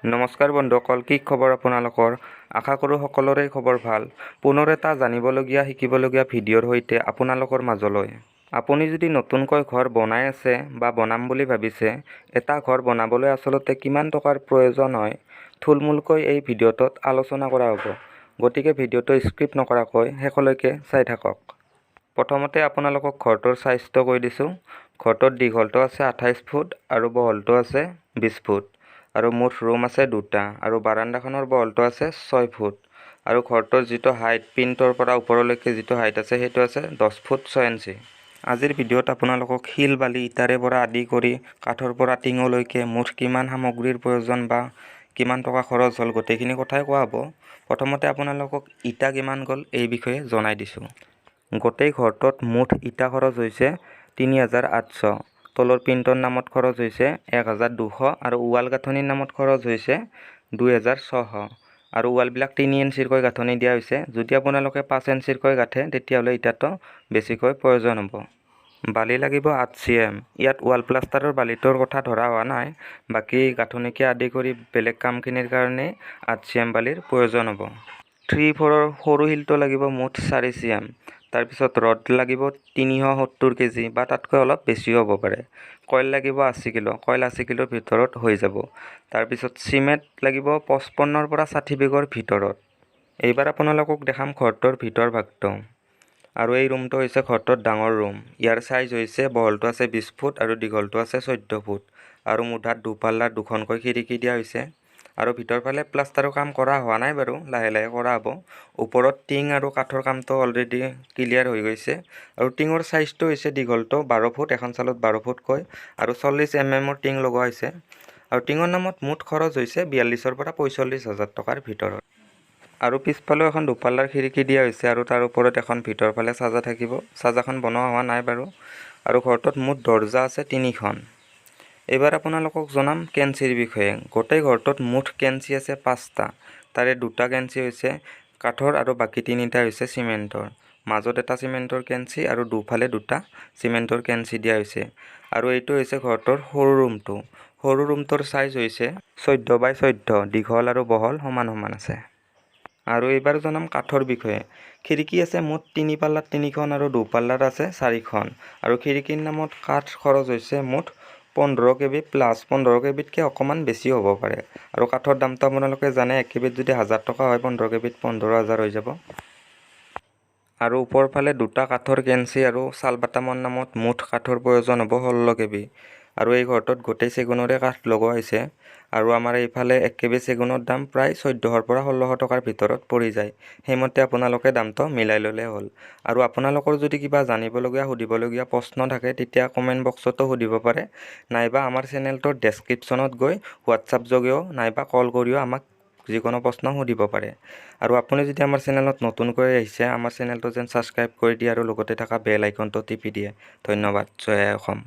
নমস্কাৰ বন্ধুসকল, কি খবৰ আপোনালোকৰ? আশা কৰোঁ সকলোৰে খবৰ ভাল। পুনৰ এটা জানিবলগীয়া শিকিবলগীয়া ভিডিঅ'ৰ সৈতে আপোনালোকৰ মাজলৈ। আপুনি যদি নতুনকৈ ঘৰ বনাই আছে বা বনাম বুলি ভাবিছে, এটা ঘৰ বনাবলৈ আচলতে কিমান টকাৰ প্ৰয়োজন হয়, থুলমূলকৈ এই ভিডিঅ'টোত আলোচনা কৰা হ'ব। গতিকে ভিডিঅ'টো স্কিপ নকৰাকৈ শেষলৈকে চাই থাকক। প্ৰথমতে আপোনালোকক ঘৰটোৰ চাইজটো কৈ দিছোঁ। ঘৰটোৰ দীঘলটো আছে 28 ফুট আৰু বহলটো আছে 20 ফুট। আৰু মুঠ ৰুম আছে 2টা আৰু বাৰাণ্ডাখনৰ বহলটো আছে 6 ফুট আৰু ঘৰটোৰ যিটো হাইট পিনটোৰ পৰা ওপৰলৈকে যিটো হাইট আছে সেইটো আছে 10 ফুট 6 ইঞ্চি। আজিৰ ভিডিঅ'ত আপোনালোকক শিল বালি ইটাৰে পৰা আদি কৰি কাঠৰ পৰা টিঙলৈকে মুঠ কিমান সামগ্ৰীৰ প্ৰয়োজন বা কিমান টকা খৰচ হ'ল গোটেইখিনি কথাই কোৱা হ'ব। প্ৰথমতে আপোনালোকক ইটা কিমান গ'ল এই বিষয়ে জনাই দিছোঁ। গোটেই ঘৰটোত মুঠ ইটা খৰচ হৈছে 3800। তলৰ পিণ্টৰ নামত খৰচ হৈছে 1200 আৰু ৱাল গাঁথনিৰ নামত খৰচ হৈছে 2600 আৰু ৱালবিলাক 3 ইঞ্চিৰকৈ গাঁথনি দিয়া হৈছে। যদি আপোনালোকে 5 ইঞ্চিৰকৈ গাঁঠে তেতিয়াহ'লে ইটাটো বেছিকৈ প্ৰয়োজন হ'ব। বালি লাগিব 8 cm। ইয়াত ৱাল প্লাষ্টাৰৰ বালিটোৰ কথা ধৰা হোৱা নাই, বাকী গাঁথনিকে আদি কৰি বেলেগ কামখিনিৰ কাৰণে 8 cm বালিৰ প্ৰয়োজন হ'ব। 3/4ৰ সৰু শিলটো লাগিব মুঠ 4 cm। তাৰপিছত ৰড লাগিব 370 কেজি বা তাতকৈ অলপ বেছিও হ'ব পাৰে। কইল লাগিব 80 কিলো, কইল 80 কিলোৰ ভিতৰত হৈ যাব। তাৰপিছত চিমেণ্ট লাগিব 55ৰ পৰা 60 বেগৰ ভিতৰত। এইবাৰ আপোনালোকক দেখাম ঘৰটোৰ ভিতৰ ভাগটো। আৰু এই ৰুমটো হৈছে ঘৰটোৰ ডাঙৰ ৰুম। ইয়াৰ চাইজ হৈছে বহলটো আছে 20 ফুট আৰু দীঘলটো আছে 14 ফুট আৰু মুধাত দুপাল্লাৰ দুখনকৈ খিৰিকী দিয়া হৈছে। আৰু ভিতৰ ফালে প্লাষ্টাৰৰ কাম কৰা হোৱা নাই বাৰু, লাহে লাহে কৰা হ'ব। ওপৰত টিং আৰু কাঠৰ কামটো অলৰেডি ক্লিয়াৰ হৈ গৈছে আৰু টিঙৰ চাইজটো হৈছে দীঘলটো 12 ফুট, এখন চালত 12 ফুটকৈ আৰু 40 mm টিং লগোৱা হৈছে। আৰু টিঙৰ নামত মুঠ খৰচ হৈছে 42ৰ পৰা 45,000 টকাৰ ভিতৰত। আৰু পিছফালেও এখন দুপাল্লাৰ খিৰিকী দিয়া হৈছে আৰু তাৰ ওপৰত এখন ভিতৰ ফালে চাজা থাকিব। চাজাখন বনোৱা হোৱা নাই বাৰু। আৰু ঘৰটোত মুঠ দৰ্জা আছে 3খন। এইবাৰ আপোনালোকক জনাম কেঞ্চিৰ বিষয়ে। গোটেই ঘৰটোত মুঠ কেঞ্চি আছে 5টা। তাৰে 2টা কেঞ্চি হৈছে কাঠৰ আৰু বাকী 3টা হৈছে চিমেণ্টৰ। মাজত এটা চিমেণ্টৰ কেঞ্চি আৰু দুফালে 2টা চিমেণ্টৰ কেঞ্চি দিয়া হৈছে। আৰু এইটো হৈছে ঘৰটোৰ সৰু ৰুমটো। সৰু ৰুমটোৰ চাইজ হৈছে 14x14, দীঘল আৰু বহল সমান সমান আছে। আৰু এইবাৰ জনাম কাঠৰ বিষয়ে। খিৰিকী আছে মুঠ 3 পাল্লাত 3খন আৰু দুপাল্লাত আছে 4খন। আৰু খিৰিকীৰ নামত কাঠ খৰচ হৈছে মুঠ 15 কেবি প্লাছ 15 কেবিতকৈ অকণমান বেছি হ'ব পাৰে। আৰু কাঠৰ দামটো আপোনালোকে জানে, 1 কেবিত যদি 1000 টকা হয় 15 কেবিত 15,000 হৈ যাব। আৰু ওপৰ ফালে 2টা কাঠৰ কেঞ্চি আৰু চাল বাটামৰ নামত মুঠ কাঠৰ প্ৰয়োজন হ'ব 16 কেবি। আৰু এই ঘৰটোত গোটেই চেগুনৰে কাঠ লগোৱা হৈছে। আৰু আমাৰ এইফালে 1 কেবি চেগুনৰ দাম প্ৰায় 1400ৰ পৰা 1600 টকাৰ ভিতৰত পৰি যায়। সেইমতে আপোনালোকে দামটো মিলাই ল'লে হ'ল। আৰু আপোনালোকৰ যদি কিবা জানিবলগীয়া সুধিবলগীয়া প্ৰশ্ন থাকে তেতিয়া কমেণ্ট বক্সতো সুধিব পাৰে, নাইবা আমাৰ চেনেলটোৰ ডেছক্ৰিপশ্যনত গৈ হোৱাটছআপ যোগেও নাইবা কল কৰিও আমাক যিকোনো প্ৰশ্ন সুধিব পাৰে। আৰু আপুনি যদি আমাৰ চেনেলত নতুনকৈ আহিছে, আমাৰ চেনেলটো যেন ছাবস্ক্ৰাইব কৰি দিয়ে আৰু লগতে থকা বেল আইকনটো টিপি দিয়ে। ধন্যবাদ। জয় আই অসম।